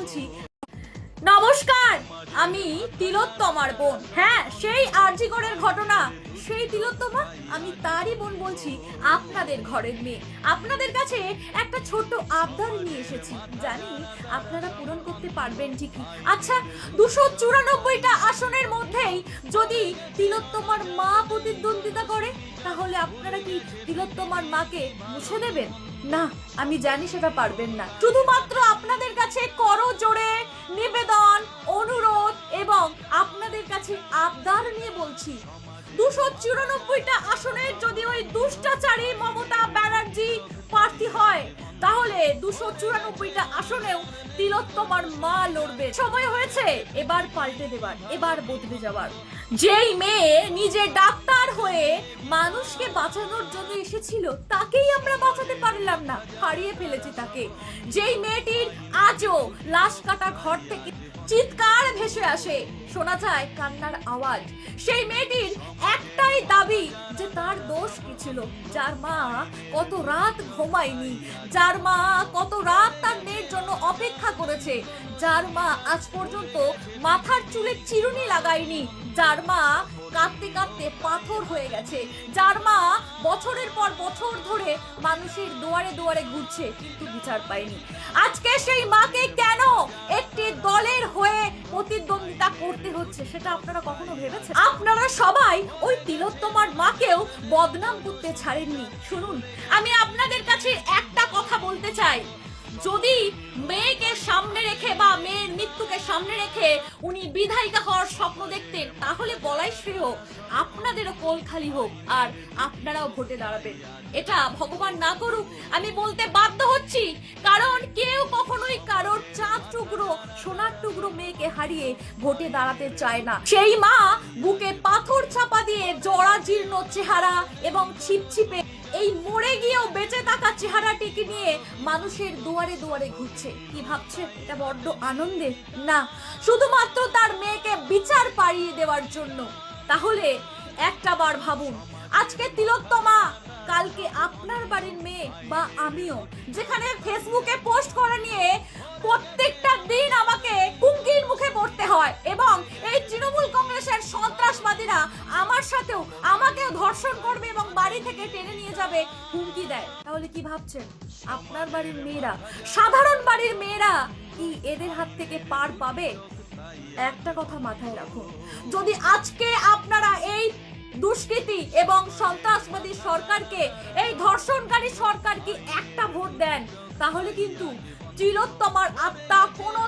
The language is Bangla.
বলছি। নমস্কার, আমি তিলোত্তমার বোন। হ্যাঁ, সেই আরজিকরের ঘটনা, সেই তিলোত্তমা, আমি তারই বোন বলছি, আপনাদের ঘরের মেয়ে। আপনাদের কাছে একটা ছোট্ট আবদার নিয়ে এসেছি, জানি আপনারা পূরণ করতে পারবেন ঠিকই। আচ্ছা, 294টা আসনের মধ্যেই যদি তিলোত্তমার মা প্রতিদ্বন্দ্বিতা করে, তাহলে আপনারা কি তিলোত্তমার মাকে মুছে দেবেন? না, আমি জানি সেটা পারবেন না। শুধুমাত্র আপনাদের কাছে করজোড়ে নিবেদন, অনুরোধ এবং আপনাদের কাছে আবদার নিয়ে বলছি, 294টা আসনের যদি ওই দুষ্টাচারী মমতা ব্যানার্জি প্রার্থী হয়, তাহলে 294টা আসনেও তিলোত্তমার মা লড়বে। সময় হয়েছে এবার পাল্টে দেবার, এবার বদলে যাবার। যেই মেয়ে নিজে ডাক্তার হয়ে মানুষকে বাঁচানোর জন্য এসেছিল, তাকেই আমরা বাঁচাতে পারলাম না, হারিয়ে ফেলেছি তাকে। যেই মেয়েটির আজও লাশ কাটা ঘর থেকে চিৎকার ভেসে আসে, শোনা যায় কান্নার আওয়াজ, সেই মেয়েটির একটাই দাবি যে তার দোষ কি ছিল? যার মা কত রাত ঘুমায়নি, যার মা কত রাত তার মেয়ের জন্য অপেক্ষা করেছে, যার মা আজ পর্যন্ত মাথার চুলে চিরুনি লাগায়নি, যার মা কাঁদতে কাঁদতে পাথর হয়ে গেছে, যার মা বছরের পর বছর ধরে মানুষের দুয়ারে দুয়ারে ঘুরছে কিন্তু বিচার পায়নি। আজকে সেই মাকে কেন একটি দলের হয়ে প্রতিদ্বন্দ্বিতা করতে হচ্ছে, সেটা আপনারা কখনো ভেবেছেন? আপনারা সবাই ওই তিলোত্তমার মাকেও বদনাম করতে ছাড়েননি। শুনুন, আমি আপনাদের কাছে একটা কথা বলতে চাই, যদি মেয়েকে সামনে রেখে বা মেয়ের মৃত্যুকে সামনে রেখে উনি বিধায়িকা হওয়ার স্বপ্ন দেখতেন, তাহলে বলাই শ্রেয় আপনাদেরও কোল খালি হোক আর আপনারাও ভোটে দাঁড়াবেন। এটা ভগবান না করুক, আমি বলতে বাধ্য হচ্ছি, কারণ কেউ কখনোই কারোর চাঁদ টুকরো সোনার টুকরো মেয়েকে হারিয়ে ভোটে দাঁড়াতে চায় না। সেই মা বুকে পাথর চাপা দিয়ে জরা জীর্ণ চেহারা এবং ছিপছিপে এই মরে গিয়েও বেঁচে থাকা চেহারাটিকে নিয়ে মানুষের দুয়ারে দুয়ারে ঘুরছে। কি ভাবছে এটা বড্ড আনন্দের? না, শুধুমাত্র তার মেয়েকে বিচার পাইয়ে দেওয়ার জন্য। তাহলে একটা বার ভাবুন, আজকে তিলোত্তমা, কালকে আপনার বাড়ির মেয়ে বা আমিও, যেখানে ফেসবুকে পোস্ট করা নিয়ে প্রত্যেকটা দিন আমাকে হুমকির মুখে পড়তে হয় এবং এই তৃণমূল কংগ্রেসের সন্ত্রাসবাদীরা আমার সাথেও আমাকেও ধর্ষণ করবে এবং বাড়ি থেকে টেনে নিয়ে যাবে হুমকি দেয়, তাহলে কি ভাবছেন আপনার বাড়ির মেয়েরা, সাধারণ বাড়ির মেয়েরা কি এদের হাত থেকে পার পাবে? একটা কথা মাথায় রাখুন, যদি আজকে আপনারা এই দুষ্কৃতী এবং সন্ত্রাসবাদী সরকারকে, এই ধর্ষণকারী সরকারকে একটা ভোট দেন, তাহলে কিন্তু তিলোত্তমার আত্মা কোনো